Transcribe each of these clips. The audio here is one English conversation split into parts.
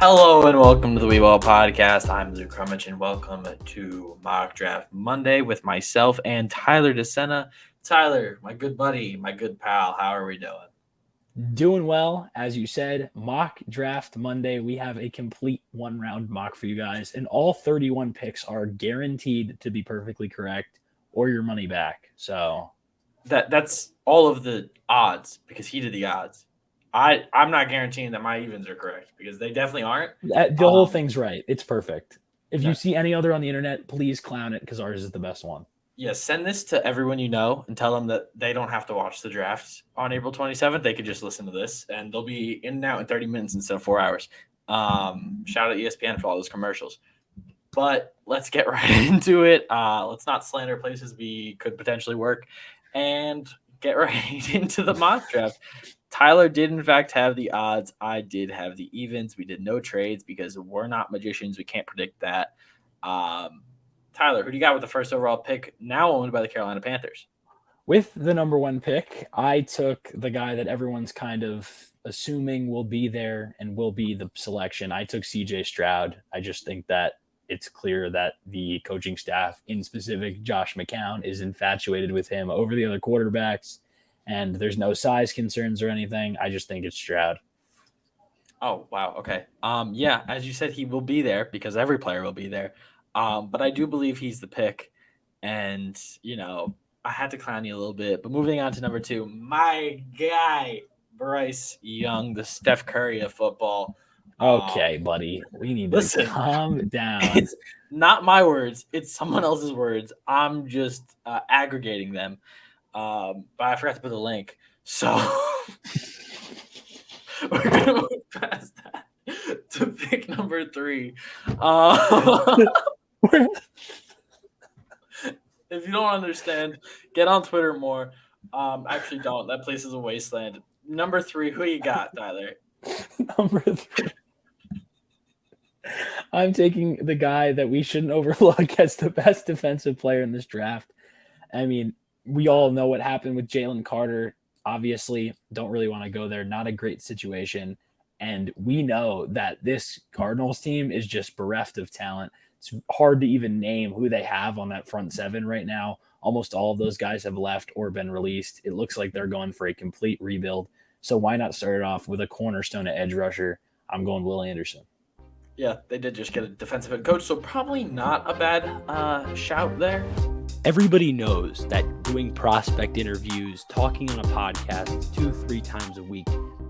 Hello and welcome to the Weeball Podcast. I'm Luke Crummage and welcome to Mock Draft Monday with myself and Tyler DeSena. Tyler, my good buddy, my good pal, how are we doing? Doing well, as you said, mock draft Monday. We have a complete one-round mock for you guys, and all 31 picks are guaranteed to be perfectly correct or your money back. So That's all of the odds because he did the odds. I'm not guaranteeing that my evens are correct because they definitely aren't. the whole thing's right. It's perfect. If you No, see any other on the internet, please clown it because ours is the best one. yeah, send this to everyone you know and tell them that they don't have to watch the draft on April 27th. They could just listen to this and they'll be in and out in 30 minutes instead of 4 hours. Shout out ESPN for all those commercials. But let's get right into it. Let's not slander places we could potentially work and get right into the mock draft. Tyler did, in fact, have the odds. I did have the evens. We did no trades because we're not magicians. We can't predict that. Tyler, who do you got with the first overall pick, now owned by the Carolina Panthers? With the number one pick, I took the guy that everyone's kind of assuming will be there and will be the selection. I took CJ Stroud. I just think that it's clear that the coaching staff, in specific Josh McCown, is infatuated with him over the other quarterbacks, and there's no size concerns or anything. I just think it's Stroud. Oh, wow. Okay. Yeah, as you said, he will be there because every player will be there. But I do believe he's the pick. And, I had to clown you a little bit. But moving on to number 2, my guy, Bryce Young, the Steph Curry of football. Okay, buddy. We need to calm down. It's not my words. It's someone else's words. I'm just aggregating them. But I forgot to put the link. So we're going to move past that to pick number 3. If you don't understand, get on Twitter more. Actually, don't. That place is a wasteland. Number 3, who you got, Tyler? Number 3. I'm taking the guy that we shouldn't overlook as the best defensive player in this draft. I mean, we all know what happened with Jalen Carter. Obviously, don't really want to go there. Not a great situation. And we know that this Cardinals team is just bereft of talent. It's hard to even name who they have on that front seven right now. Almost all of those guys have left or been released. It looks like they're going for a complete rebuild. So why not start it off with a cornerstone at edge rusher? I'm going Will Anderson. Yeah, they did just get a defensive head coach, so probably not a bad shout there. Everybody knows that doing prospect interviews, talking on a podcast 2-3 times a week,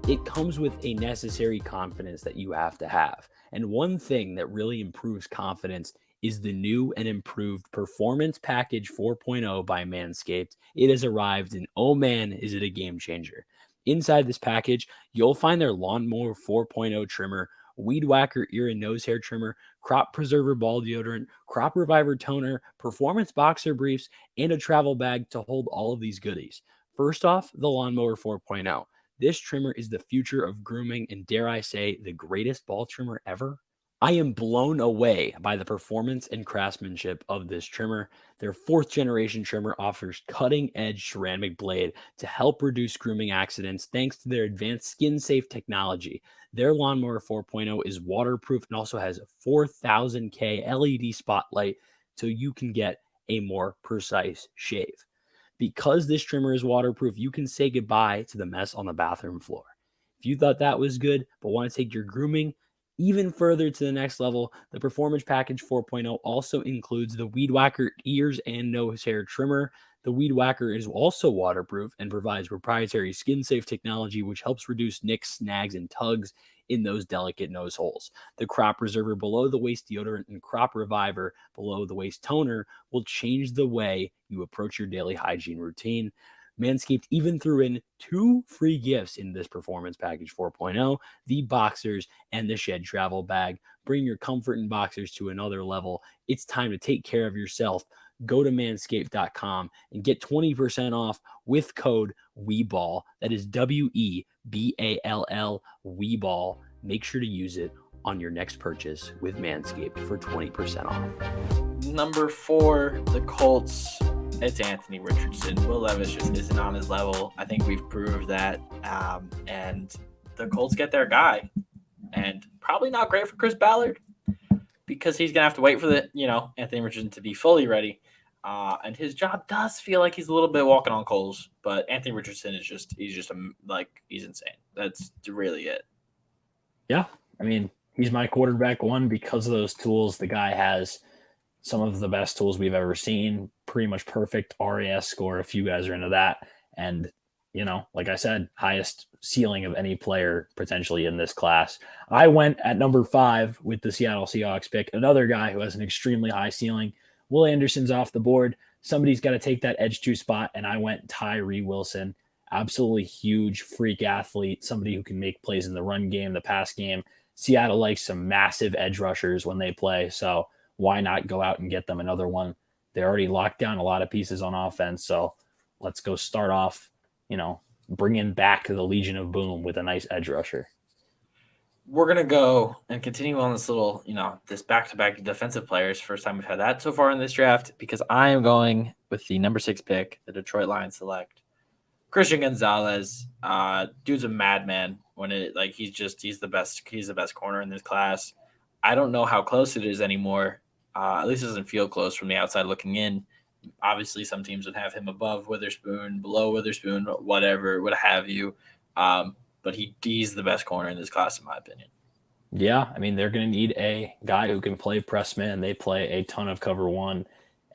it comes with a necessary confidence that you have to have. And one thing that really improves confidence is the new and improved Performance Package 4.0 by MANSCAPED. It has arrived, and oh man, is it a game changer. Inside this package, you'll find their Lawnmower 4.0 trimmer, Weed Whacker ear and nose hair trimmer, Crop Preserver ball deodorant, Crop Reviver toner, performance boxer briefs, and a travel bag to hold all of these goodies. First off, the Lawnmower 4.0. This trimmer is the future of grooming and, dare I say, the greatest ball trimmer ever. I am blown away by the performance and craftsmanship of this trimmer. Their 4th generation trimmer offers cutting-edge ceramic blade to help reduce grooming accidents thanks to their advanced skin-safe technology. Their Lawnmower 4.0 is waterproof and also has a 4000K LED spotlight so you can get a more precise shave. Because this trimmer is waterproof, you can say goodbye to the mess on the bathroom floor. If you thought that was good but want to take your grooming even further to the next level, the Performance Package 4.0 also includes the Weed Whacker ears and nose hair trimmer. The Weed Whacker is also waterproof and provides proprietary skin-safe technology which helps reduce nicks, snags, and tugs in those delicate nose holes. The Crop Preserver below the waist deodorant and Crop Reviver below the waist toner will change the way you approach your daily hygiene routine. Manscaped even threw in 2 free gifts in this Performance Package 4.0, the boxers and the shed travel bag. Bring your comfort in boxers to another level. It's time to take care of yourself. Go to manscaped.com and get 20% off with code WEBALL. That is WEBALL, WEBALL. Make sure to use it on your next purchase with Manscaped for 20% off. Number 4, the Colts. It's Anthony Richardson. Will Levis just isn't on his level. I think we've proved that. And the Colts get their guy. and probably not great for Chris Ballard because he's gonna have to wait for Anthony Richardson to be fully ready. And his job does feel like he's a little bit walking on coals, but Anthony Richardson is he's insane. That's really it. Yeah, I mean, he's my quarterback one because of those tools. The guy has some of the best tools we've ever seen. Pretty much perfect RAS score if you guys are into that. And, like I said, highest ceiling of any player potentially in this class. I went at number 5 with the Seattle Seahawks pick. Another guy who has an extremely high ceiling. Will Anderson's off the board. Somebody's got to take that edge 2 spot, and I went Tyree Wilson. Absolutely huge freak athlete, somebody who can make plays in the run game, the pass game. Seattle likes some massive edge rushers when they play, so why not go out and get them another one? They already locked down a lot of pieces on offense, so let's go start off, bringing back the Legion of Boom with a nice edge rusher. We're going to go and continue on this little, this back-to-back defensive players. First time we've had that so far in this draft, because I am going with the number 6 pick, the Detroit Lions select Christian Gonzalez. Dude's a madman he's the best corner in this class. I don't know how close it is anymore. At least it doesn't feel close from the outside looking in. Obviously, some teams would have him above Witherspoon, below Witherspoon, whatever, what have you. But he's the best corner in this class, in my opinion. Yeah, I mean, they're going to need a guy who can play press man. They play a ton of cover one.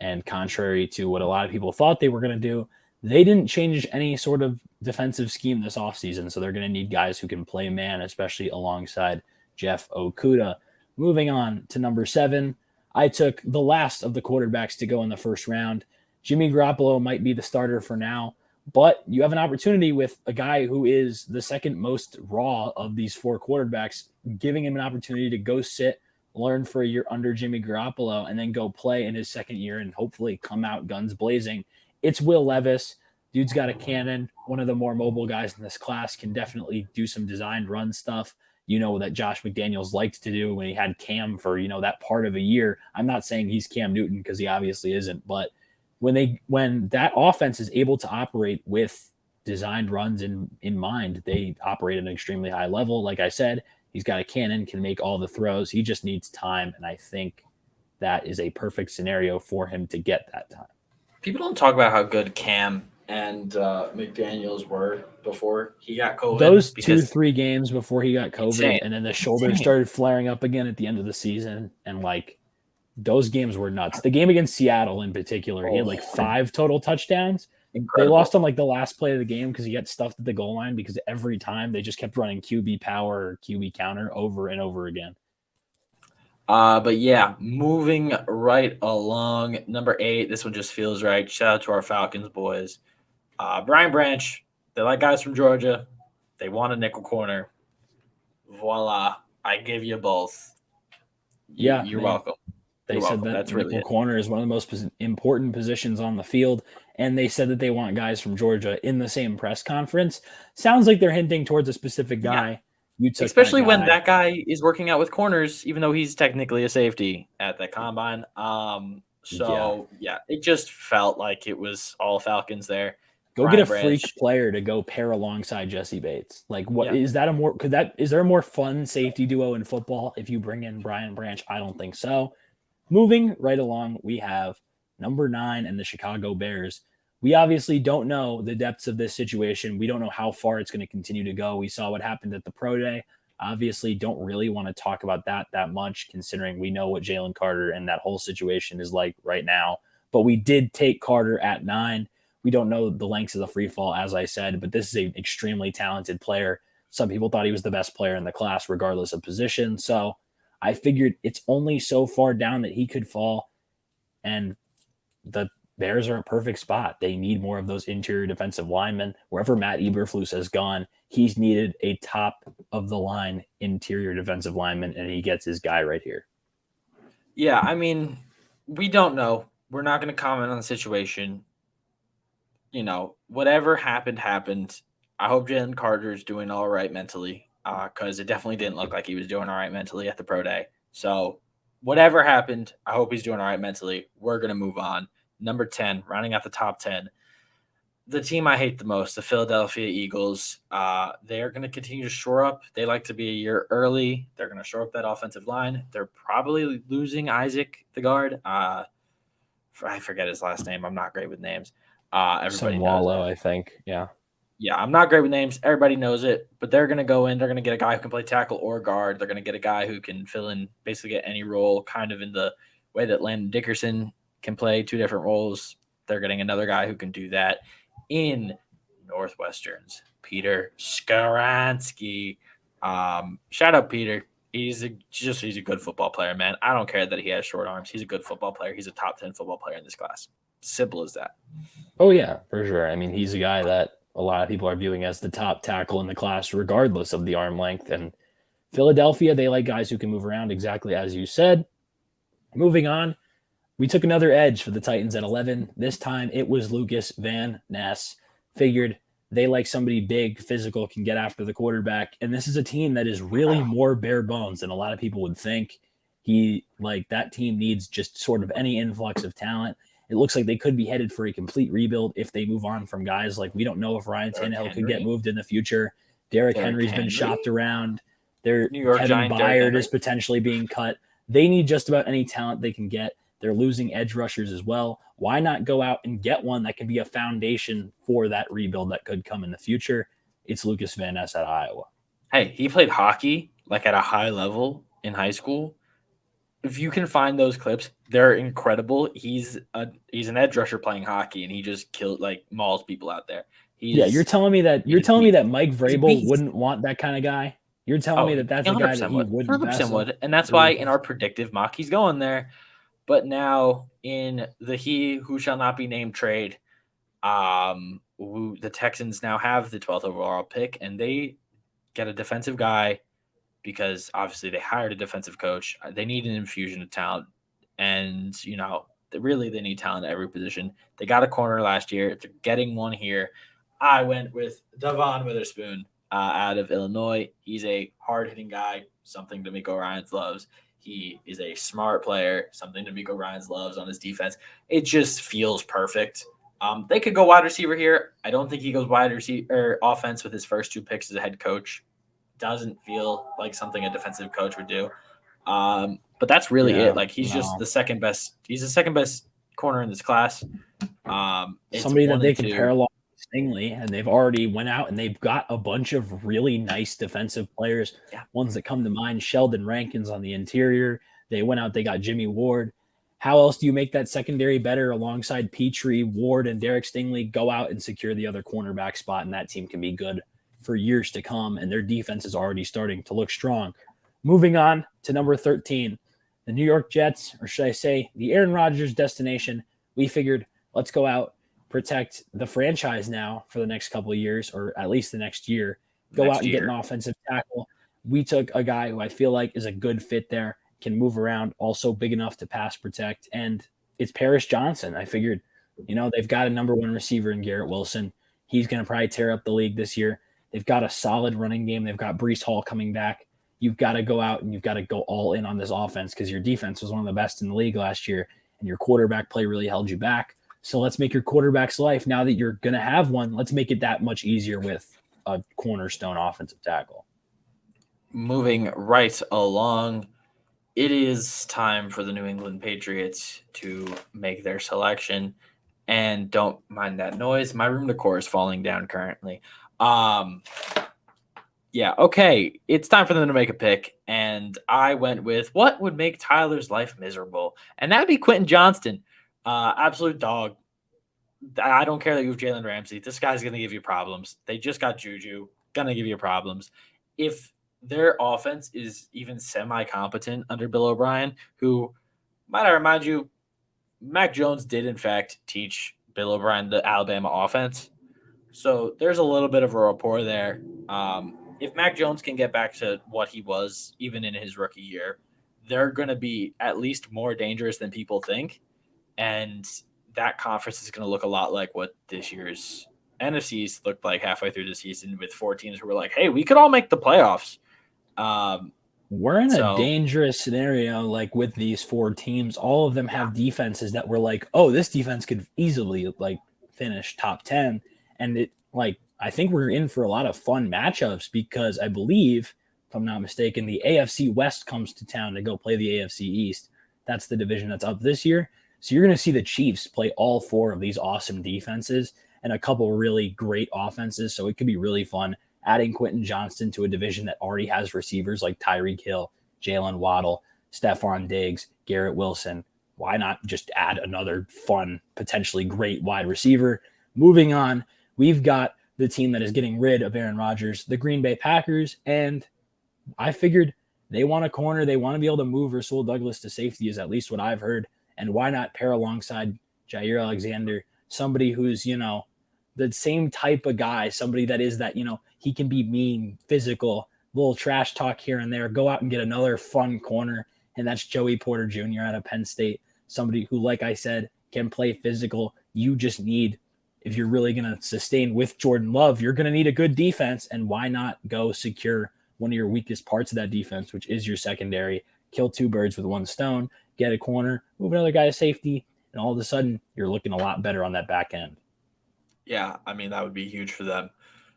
And contrary to what a lot of people thought they were going to do, they didn't change any sort of defensive scheme this offseason. So they're going to need guys who can play man, especially alongside Jeff Okudah. Moving on to number 7, I took the last of the quarterbacks to go in the first round. Jimmy Garoppolo might be the starter for now, but you have an opportunity with a guy who is the second most raw of these 4 quarterbacks, giving him an opportunity to go sit, learn for a year under Jimmy Garoppolo, and then go play in his second year and hopefully come out guns blazing. It's Will Levis. Dude's got a cannon. One of the more mobile guys in this class, can definitely do some designed run stuff. That Josh McDaniels liked to do when he had Cam for, that part of a year. I'm not saying he's Cam Newton because he obviously isn't, but when that offense is able to operate with designed runs in mind, they operate at an extremely high level. Like I said, he's got a cannon, can make all the throws. He just needs time, and I think that is a perfect scenario for him to get that time. People don't talk about how good Cam and McDaniels were before he got COVID. Those 2-3 games before he got COVID, insane. And then the shoulder started flaring up again at the end of the season, and those games were nuts. The game against Seattle in particular, he had 5 total touchdowns. Incredible. They lost on the last play of the game because he got stuffed at the goal line because every time they just kept running QB power or QB counter over and over again. But yeah, moving right along, number 8, this one just feels right. Shout out to our Falcons boys. Brian Branch, they like guys from Georgia. They want a nickel corner. Voila. I give you both. You're welcome. They said that that's nickel corner is one of the most important positions on the field, and they said that they want guys from Georgia in the same press conference. Sounds like they're hinting towards a specific guy. Yeah. Especially when that guy is working out with corners, even though he's technically a safety at the combine. It just felt like it was all Falcons there. Go Brian get a Branch. Freak player to go pair alongside Jesse Bates. Is there a more fun safety duo in football if you bring in Brian Branch? I don't think so. Moving right along, we have number 9 and the Chicago Bears. We obviously don't know the depths of this situation. We don't know how far it's going to continue to go. We saw what happened at the Pro Day. Obviously, don't really want to talk about that much, considering we know what Jalen Carter and that whole situation is like right now. But we did take Carter at 9. We don't know the lengths of the free fall, as I said, but this is an extremely talented player. Some people thought he was the best player in the class, regardless of position. So I figured it's only so far down that he could fall, and the Bears are a perfect spot. They need more of those interior defensive linemen. Wherever Matt Eberflus has gone, he's needed a top-of-the-line interior defensive lineman, and he gets his guy right here. Yeah, I mean, we don't know. We're not going to comment on the situation. Whatever happened. I hope Jalen Carter is doing all right mentally, because it definitely didn't look like he was doing all right mentally at the Pro Day. So whatever happened, I hope he's doing all right mentally. We're going to move on. Number 10, rounding out the top 10, the team I hate the most, the Philadelphia Eagles, they're going to continue to shore up. They like to be a year early. They're going to shore up that offensive line. They're probably losing Isaac, the guard. I forget his last name. I'm not great with names. Everybody Some knows Wallow, it. I think. Yeah. Yeah, I'm not great with names. Everybody knows it, but they're going to go in. They're going to get a guy who can play tackle or guard. They're going to get a guy who can fill in, basically get any role, kind of in the way that Landon Dickerson can play 2 different roles. They're getting another guy who can do that in Northwestern's Peter Skaransky. Shout out Peter. He's a good football player, man. I don't care that he has short arms. He's a good football player. He's a top 10 football player in this class. Simple as that. Oh, yeah, for sure. I mean, he's a guy that a lot of people are viewing as the top tackle in the class, regardless of the arm length. And Philadelphia, they like guys who can move around, exactly as you said. Moving on, we took another edge for the Titans at 11. This time it was Lucas Van Ness. Figured they like somebody big, physical, can get after the quarterback. And this is a team that is really more bare bones than a lot of people would think. That team needs just sort of any influx of talent. It looks like they could be headed for a complete rebuild if they move on from guys like, we don't know if Ryan Tannehill could get moved in the future. Derrick Henry's been shopped around. Kevin Byard is potentially being cut. They need just about any talent they can get. They're losing edge rushers as well. Why not go out and get one that can be a foundation for that rebuild that could come in the future? It's Lucas Van Ness at Iowa. Hey, he played hockey like at a high level in high school. If you can find those clips, they're incredible. He's an edge rusher playing hockey, and he just mauls people out there. You're telling me that Mike Vrabel wouldn't want that kind of guy? You're telling me that that's a guy that he wouldn't 100% would, and that's why in our predictive mock he's going there. But now in the he who shall not be named trade, the Texans now have the 12th overall pick, and they get a defensive guy because obviously they hired a defensive coach. They need an infusion of talent, and really they need talent at every position. They got a corner last year. They're getting one here. I went with Devon Witherspoon out of Illinois. He's a hard-hitting guy, something D'Amico Ryans loves. He is a smart player, something D'Amico Ryans loves on his defense. It just feels perfect. They could go wide receiver here. I don't think he goes wide receiver or offense with his first 2 picks as a head coach. Doesn't feel like something a defensive coach would do. But that's really it. Like he's just the second best. He's the second best corner in this class. Somebody that they can pair along with Stingley, and they've already went out and they've got a bunch of really nice defensive players. Yeah. Ones that come to mind: Sheldon Rankins on the interior. They went out. They got Jimmy Ward. How else do you make that secondary better alongside Petrie, Ward, and Derek Stingley? Go out and secure the other cornerback spot, and that team can be good for years to come, and their defense is already starting to look strong. Moving on to number 13, the New York Jets, or should I say the Aaron Rodgers destination. We figured, let's go out, protect the franchise now for the next couple of years, or at least the next year. Go out and get an offensive tackle. We took a guy who I feel like is a good fit there, can move around, also big enough to pass protect, and it's Paris Johnson. I figured, they've got a number 1 receiver in Garrett Wilson. He's going to probably tear up the league this year. They've got a solid running game. They've got Breece Hall coming back. You've got to go out and you've got to go all in on this offense because your defense was one of the best in the league last year, and your quarterback play really held you back. So let's make your quarterback's life, now that you're going to have one, let's make it that much easier with a cornerstone offensive tackle. Moving right along, it is time for the New England Patriots to make their selection. And don't mind that noise. My room decor is falling down currently. Okay. It's time for them to make a pick. And I went with what would make Tyler's life miserable. And that'd be Quentin Johnston. Absolute dog. I don't care that you have Jalen Ramsey. This guy's going to give you problems. They just got Juju. Going to give you problems. If their offense is even semi-competent under Bill O'Brien, who, might I remind you, Mac Jones did, in fact, teach Bill O'Brien the Alabama offense. So there's a little bit of a rapport there. If Mac Jones can get back to what he was, even in his rookie year, they're going to be at least more dangerous than people think. And that conference is going to look a lot like what this year's NFC East looked like halfway through the season, with 4 teams who were like, hey, we could all make the playoffs. We're in a dangerous scenario, like with these 4 teams. All of them have defenses that were like, oh, this defense could easily finish top 10. And I think we're in for a lot of fun matchups because I believe, if I'm not mistaken, the AFC West comes to town to go play the AFC East. That's the division that's up this year. So you're going to see the Chiefs play all 4 of these awesome defenses and a couple really great offenses. So it could be really fun adding Quentin Johnston to a division that already has receivers like Tyreek Hill, Jalen Waddle, Stephon Diggs, Garrett Wilson. Why not just add another fun, potentially great wide receiver? Moving on, we've got the team that is getting rid of Aaron Rodgers, the Green Bay Packers, and I figured they want a corner. They want to be able to move Rasul Douglas to safety is at least what I've heard. And why not pair alongside Jair Alexander, somebody who's, the same type of guy, somebody that is that, he can be mean, physical, little trash talk here and there, go out and get another fun corner. And that's Joey Porter Jr. out of Penn State, somebody who, like I said, can play physical. You just need, if you're really going to sustain with Jordan Love, you're going to need a good defense. And why not go secure one of your weakest parts of that defense, which is your secondary, kill 2 birds with 1 stone, get a corner, move another guy to safety, and all of a sudden you're looking a lot better on that back end. Yeah, I mean, that would be huge for them.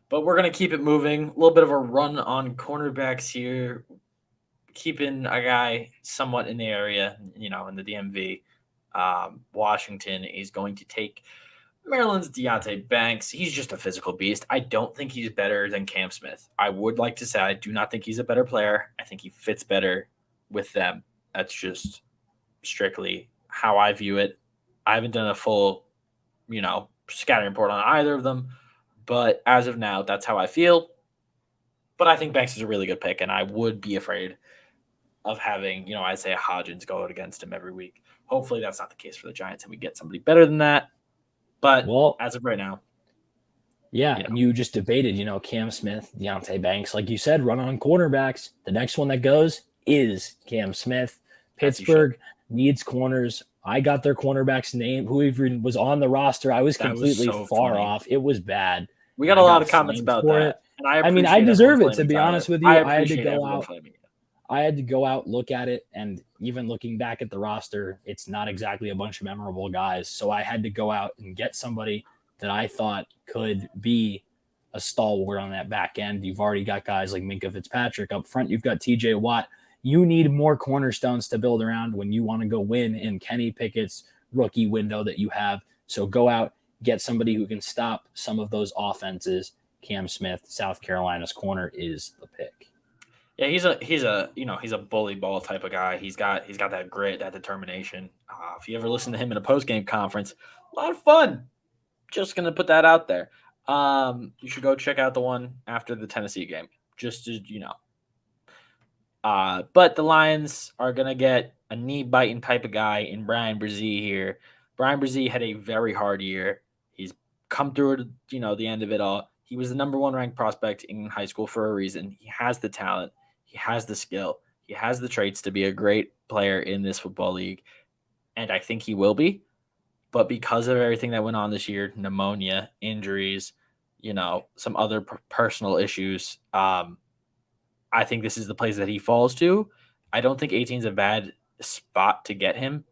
But we're going to keep it moving. A little bit of a run on cornerbacks here. Keeping a guy somewhat in the area, in the DMV. Washington is going to take Maryland's Deonte Banks. He's just a physical beast. I don't think he's better than Cam Smith. I would like to say I do not think he's a better player. I think he fits better with them. That's just strictly how I view it. I haven't done a full, scouting report on either of them. But as of now, that's how I feel. But I think Banks is a really good pick, and I would be afraid of having, Isaiah Hodgins go out against him every week. Hopefully that's not the case for the Giants, and we get somebody better than that. But as of right now. Yeah, and you just debated, Cam Smith, Deonte Banks. Like you said, run on cornerbacks. The next one that goes is Cam Smith. Pittsburgh needs corners. I got their cornerback's name, who even was on the roster. I was completely far off. It was bad. We got a lot of comments about that. And I deserve it, to be honest with you. I had to go out. I had to go out, look at it, and even looking back at the roster, it's not exactly a bunch of memorable guys. So I had to go out and get somebody that I thought could be a stalwart on that back end. You've already got guys like Minkah Fitzpatrick up front. You've got TJ Watt. You need more cornerstones to build around when you want to go win in Kenny Pickett's rookie window that you have. So go out, get somebody who can stop some of those offenses. Cam Smith, South Carolina's corner, is the pick. Yeah, he's a bully ball type of guy. He's got that grit, that determination. If you ever listen to him in a post-game conference, a lot of fun. Just gonna put that out there. You should go check out the one after the Tennessee game. Just to but the Lions are gonna get a knee-biting type of guy in Brian Brzee here. Brian Brzee had a very hard year. He's come through the end of it all. He was the number 1 ranked prospect in high school for a reason. He has the talent. He has the skill. He has the traits to be a great player in this football league. And I think he will be. But because of everything that went on this year, pneumonia, injuries, some other personal issues, I think this is the place that he falls to. I don't think 18 is a bad spot to get him.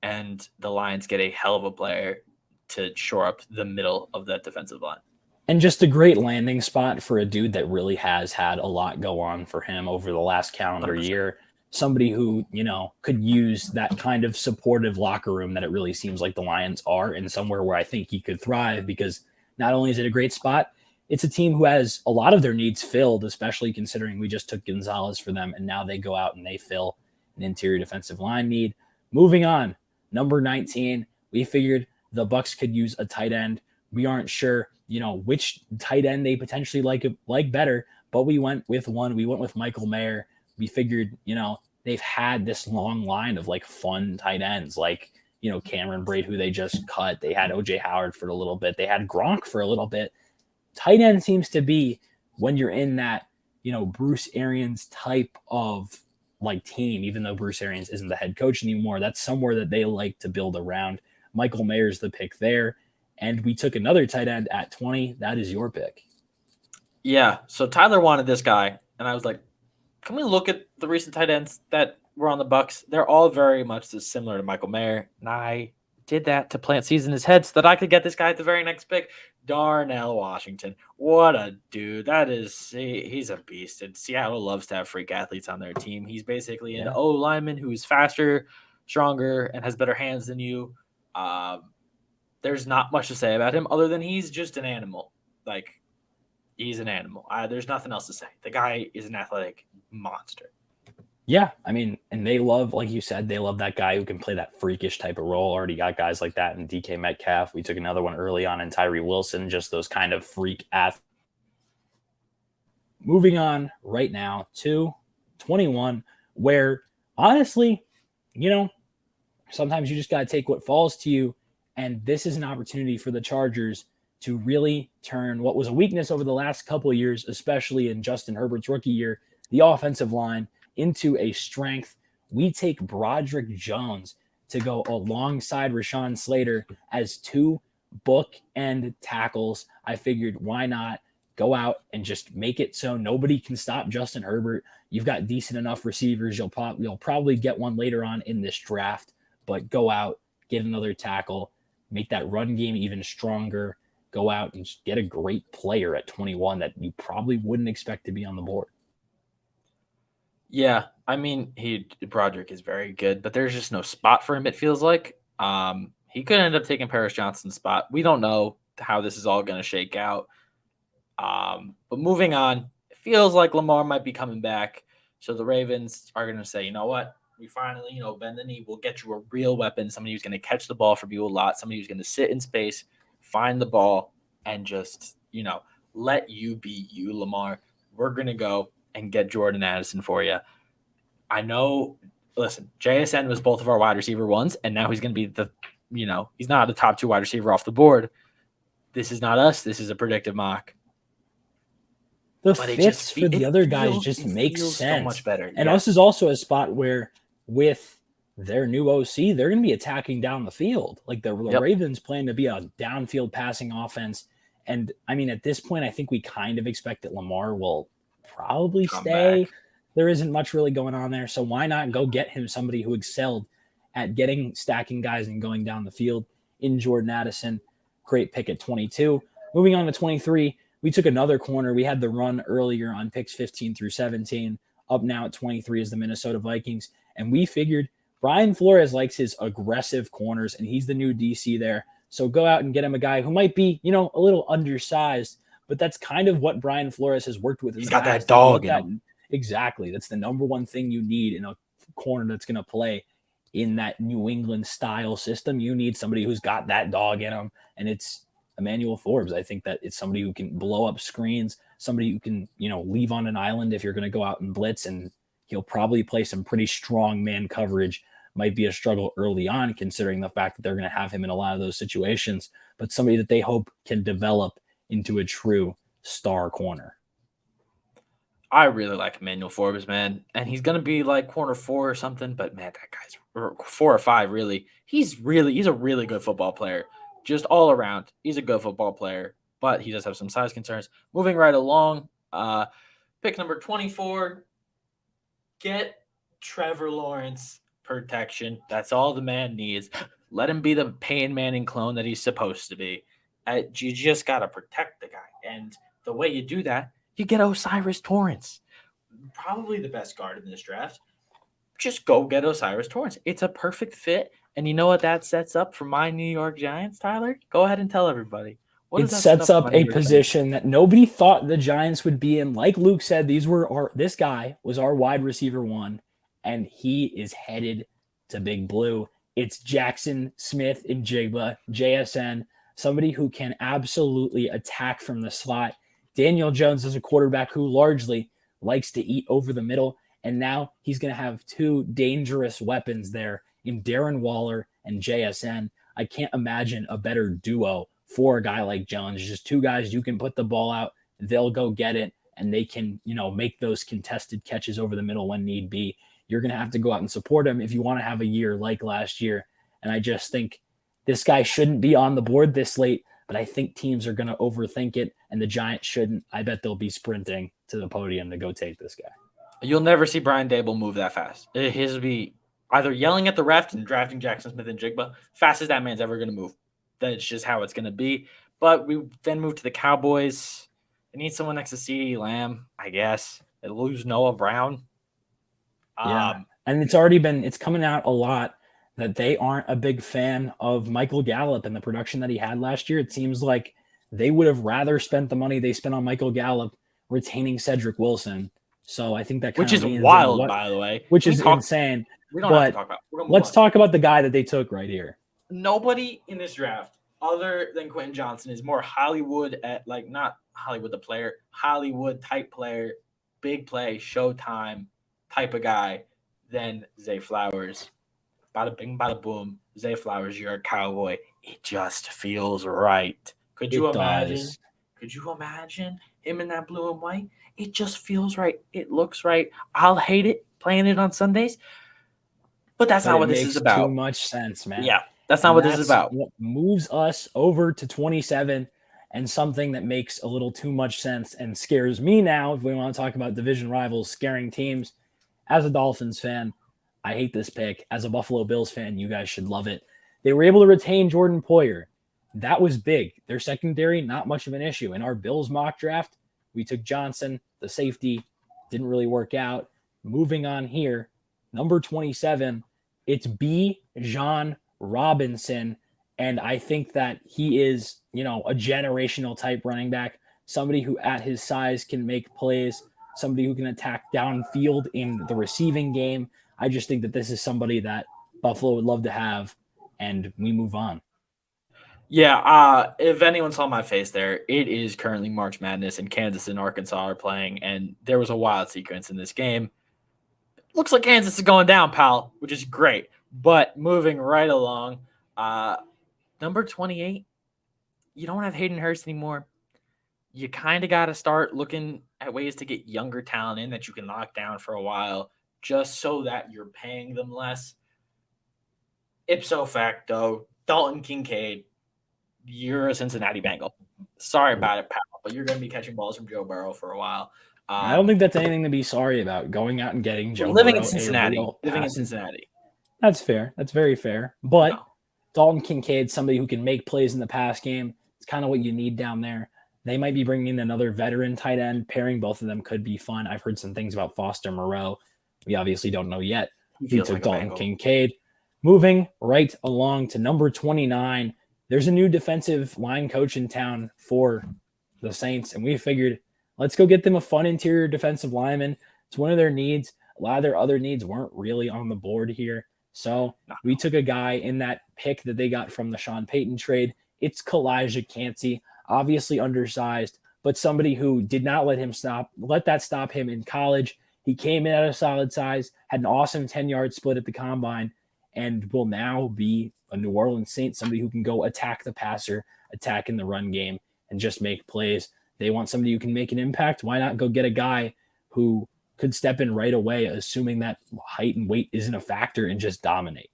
And the Lions get a hell of a player to shore up the middle of that defensive line. And just a great landing spot for a dude that really has had a lot go on for him over the last calendar 100%. year. Somebody who, could use that kind of supportive locker room that it really seems like the Lions are, and somewhere where I think he could thrive, because not only is it a great spot, it's a team who has a lot of their needs filled, especially considering we just took Gonzalez for them, and now they go out and they fill an interior defensive line need. Moving on, number 19, we figured the Bucks could use a tight end. We aren't sure, which tight end they potentially like better, but we went with one. We went with Michael Mayer. We figured, they've had this long line of fun tight ends, Cameron Braid, who they just cut. They had OJ Howard for a little bit. They had Gronk for a little bit. Tight end seems to be, when you're in that, Bruce Arians type of team, even though Bruce Arians isn't the head coach anymore, that's somewhere that they like to build around. Michael Mayer's the pick there. And we took another tight end at 20. That is your pick. Yeah. So Tyler wanted this guy, and I was like, can we look at the recent tight ends that were on the Bucks? They're all very much similar to Michael Mayer. And I did that to plant seeds in his head so that I could get this guy at the very next pick. Darnell Washington. What a dude. He's a beast. And Seattle loves to have freak athletes on their team. He's basically an O lineman who's faster, stronger, and has better hands than you. There's not much to say about him other than he's just an animal. Like, he's an animal. There's nothing else to say. The guy is an athletic monster. Yeah, I mean, and they love, like you said, they love that guy who can play that freakish type of role. Already got guys like that in DK Metcalf. We took another one early on in Tyree Wilson, just those kind of freak athletes. Moving on right now to 21, where honestly, sometimes you just got to take what falls to you. And this is an opportunity for the Chargers to really turn what was a weakness over the last couple of years, especially in Justin Herbert's rookie year, the offensive line, into a strength. We take Broderick Jones to go alongside Rashawn Slater as two bookend tackles. I figured, why not go out and just make it so nobody can stop Justin Herbert? You've got decent enough receivers. You'll probably get one later on in this draft, but go out, get another tackle, make that run game even stronger. Go out and just get a great player at 21 that you probably wouldn't expect to be on the board. Yeah, I mean, Broderick is very good, but there's just no spot for him, it feels like. He could end up taking Paris Johnson's spot. We don't know how this is all going to shake out. But moving on, it feels like Lamar might be coming back. So the Ravens are going to say, you know what? We finally, bend the knee. We'll get you a real weapon, somebody who's going to catch the ball for you a lot, somebody who's going to sit in space, find the ball, and just, let you be you, Lamar. We're going to go and get Jordan Addison for you. I know, listen, JSN was both of our wide receiver ones, and now he's going to be he's not the top 2 wide receiver off the board. This is not us. This is a predictive mock. The fits for the other guys just make sense. So much better. And us is also a spot where with their new OC, they're going to be attacking down the field. Like the Ravens plan to be a downfield passing offense. And I mean, at this point, I think we kind of expect that Lamar will probably stay. Back. There isn't much really going on there. So why not go get him somebody who excelled at stacking guys and going down the field in Jordan Addison. Great pick at 22. Moving on to 23, we took another corner. We had the run earlier on picks 15 through 17. Up now at 23 is the Minnesota Vikings. And we figured Brian Flores likes his aggressive corners, and he's the new DC there. So go out and get him a guy who might be, a little undersized, but that's kind of what Brian Flores has worked with. He's got that dog in him. Exactly. That's the number one thing you need in a corner that's going to play in that New England style system. You need somebody who's got that dog in him, and it's Emmanuel Forbes. I think that it's somebody who can blow up screens, somebody who can, leave on an island if you're going to go out and blitz, and he'll probably play some pretty strong man coverage. Might be a struggle early on considering the fact that they're going to have him in a lot of those situations, but somebody that they hope can develop into a true star corner. I really like Emmanuel Forbes, man. And he's going to be like corner 4 or something, but man, that guy's 4 or 5, really. He's a really good football player. Just all around. He's a good football player, but he does have some size concerns. Moving right along, pick number 24, get Trevor Lawrence protection. That's all the man needs. Let him be the Peyton Manning clone that he's supposed to be. You just got to protect the guy. And the way you do that, you get Osiris Torrance. Probably the best guard in this draft. Just go get Osiris Torrance. It's a perfect fit. And you know what that sets up for my New York Giants, Tyler? Go ahead and tell everybody. It sets up a position that nobody thought the Giants would be in. Like Luke said, this guy was our wide receiver 1, and he is headed to Big Blue. It's Jackson Smith in Jigba, JSN, somebody who can absolutely attack from the slot. Daniel Jones is a quarterback who largely likes to eat over the middle, and now he's going to have 2 dangerous weapons there in Darren Waller and JSN. I can't imagine a better duo for a guy like Jones. Just 2 guys, you can put the ball out, they'll go get it, and they can, make those contested catches over the middle when need be. You're going to have to go out and support him if you want to have a year like last year. And I just think this guy shouldn't be on the board this late, but I think teams are going to overthink it, and the Giants shouldn't. I bet they'll be sprinting to the podium to go take this guy. You'll never see Brian Dable move that fast. His will be either yelling at the ref and drafting Jackson Smith and Jigba, fast as that man's ever going to move. That's just how it's going to be. But we then moved to the Cowboys. They need someone next to CeeDee Lamb, I guess. They lose Noah Brown. Yeah. And it's coming out a lot that they aren't a big fan of Michael Gallup and the production that he had last year. It seems like they would have rather spent the money they spent on Michael Gallup retaining Cedric Wilson. So I think that kind which of is leans wild, into by the way. which is insane. We don't have to But talk about. We're gonna move let's on. talk about the guy that they took right here. Nobody in this draft other than Quentin Johnson is more Hollywood at like not Hollywood the player, Hollywood type player, big play, showtime type of guy than Zay Flowers. Bada bing, bada boom. Zay Flowers, you're a Cowboy. It just feels right. Could you imagine? Does. Could you imagine him in that blue and white? It just feels right. It looks right. I'll hate it playing it on Sundays, but that's not what this is about. Too much sense, man. Yeah, that's not what this is about. What moves us over to 27 and something that makes a little too much sense and scares me now. If we want to talk about division rivals scaring teams, as a Dolphins fan, I hate this pick. As a Buffalo Bills fan, you guys should love it. They were able to retain Jordan Poyer. That was big. Their secondary, not much of an issue. In our Bills mock draft, we took Johnson, the safety, didn't really work out. Moving on here, number 27, it's Bijan Robinson. And I think that he is, a generational type running back, somebody who at his size can make plays, somebody who can attack downfield in the receiving game. I just think that this is somebody that Buffalo would love to have, and we move on. Yeah, if anyone saw my face there, it is currently March Madness, and Kansas and Arkansas are playing, and there was a wild sequence in this game. Looks like Kansas is going down, pal, which is great. But moving right along, number 28, you don't have Hayden Hurst anymore. You kind of got to start looking at ways to get younger talent in that you can lock down for a while just so that you're paying them less. Ipso facto, Dalton Kincaid, you're a Cincinnati Bengal. Sorry about it, pal, but you're going to be catching balls from Joe Burrow for a while. I don't think that's anything to be sorry about, going out and getting Joe living Burrow in Cincinnati. That's fair. That's very fair. But Dalton Kincaid, somebody who can make plays in the pass game, it's kind of what you need down there. They might be bringing in another veteran tight end. Pairing both of them could be fun. I've heard some things about Foster Moreau. We obviously don't know yet. He took Dalton Kincaid. Moving right along to number 29, there's a new defensive line coach in town for the Saints, and we figured let's go get them a fun interior defensive lineman. It's one of their needs. A lot of their other needs weren't really on the board here. So we took a guy in that pick that they got from the Sean Payton trade. It's Kalijah Cansey, obviously undersized, but somebody who did not let that stop him in college. He came in at a solid size, had an awesome 10-yard split at the combine, and will now be a New Orleans Saint, somebody who can go attack the passer, attack in the run game, and just make plays. They want somebody who can make an impact. Why not go get a guy who could step in right away, assuming that height and weight isn't a factor, and just dominate?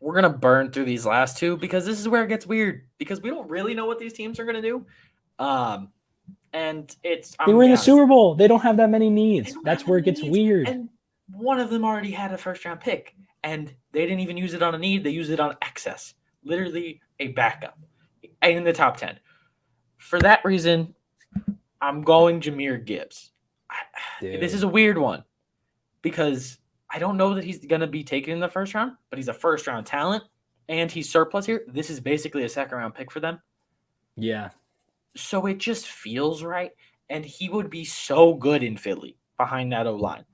We're going to burn through these last two because this is where it gets weird because we don't really know what these teams are going to do. And they were in the Super Bowl. They don't have that many needs. That's where it gets weird. And one of them already had a first-round pick, and they didn't even use it on a need. They used it on excess, literally a backup in the top 10. For that reason, I'm going Jahmyr Gibbs. This is a weird one because I don't know that he's going to be taken in the first round, but he's a first-round talent, and he's surplus here. This is basically a second-round pick for them. Yeah. So it just feels right, and he would be so good in Philly behind that O-line.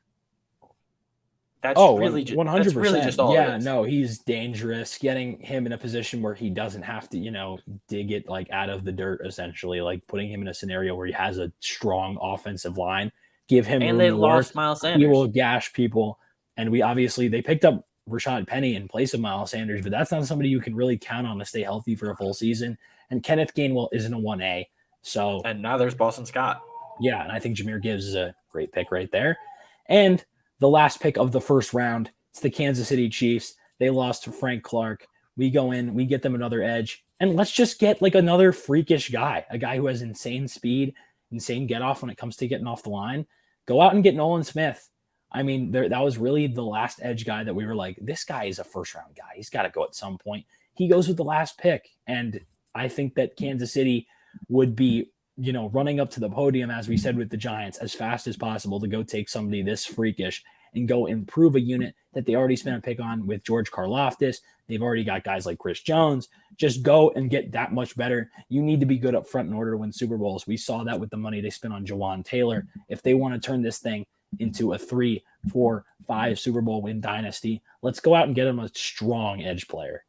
That's really just 100%. That's really just all it is. No, he's dangerous. Getting him in a position where he doesn't have to, dig it like out of the dirt, essentially, like putting him in a scenario where he has a strong offensive line. Give him and room they to lost work. Miles Sanders. He will gash people, and they picked up Rashad Penny in place of Miles Sanders, but that's not somebody you can really count on to stay healthy for a full season. And Kenneth Gainwell isn't a 1A, so and now there's Boston Scott. Yeah, and I think Jahmyr Gibbs is a great pick right there. And the last pick of the first round, it's the Kansas City Chiefs. They lost to Frank Clark. We go in, we get them another edge, and let's just get like another freakish guy, a guy who has insane speed, insane get off when it comes to getting off the line. Go out and get Nolan Smith. I mean, that was really the last edge guy that we were like, this guy is a first round guy. He's got to go at some point. He goes with the last pick, and I think that Kansas City would be, running up to the podium, as we said with the Giants, as fast as possible to go take somebody this freakish and go improve a unit that they already spent a pick on with George Karlaftis. They've already got guys like Chris Jones. Just go and get that much better. You need to be good up front in order to win Super Bowls. We saw that with the money they spent on Jawan Taylor. If they want to turn this thing into a 3, 4, 5 Super Bowl win dynasty, let's go out and get them a strong edge player.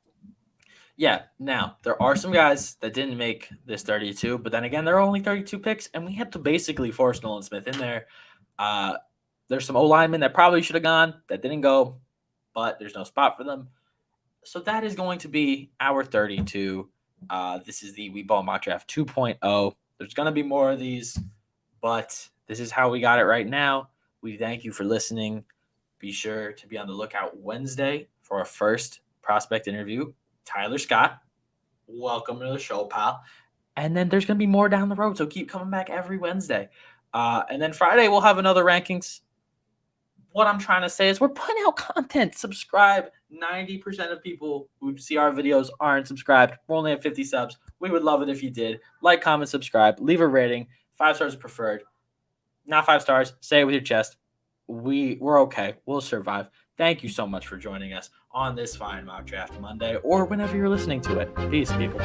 Yeah, now there are some guys that didn't make this 32, but then again, there are only 32 picks, and we had to basically force Nolan Smith in there. There's some O-linemen that probably should have gone that didn't go, but there's no spot for them. So that is going to be our 32. This is the We Ball Mock Draft 2.0. There's going to be more of these, but this is how we got it right now. We thank you for listening. Be sure to be on the lookout Wednesday for our first prospect interview. Tyler Scott, welcome to the show, pal. And then there's going to be more down the road, so keep coming back every Wednesday. And then Friday, we'll have another rankings. What I'm trying to say is we're putting out content. Subscribe. 90% of people who see our videos aren't subscribed. We're only at 50 subs. We would love it if you did. Like, comment, subscribe. Leave a rating. 5 stars preferred. Not 5 stars. Say it with your chest. We're okay. We'll survive. Thank you so much for joining us on this fine Mock Draft Monday or whenever you're listening to it. Peace, people.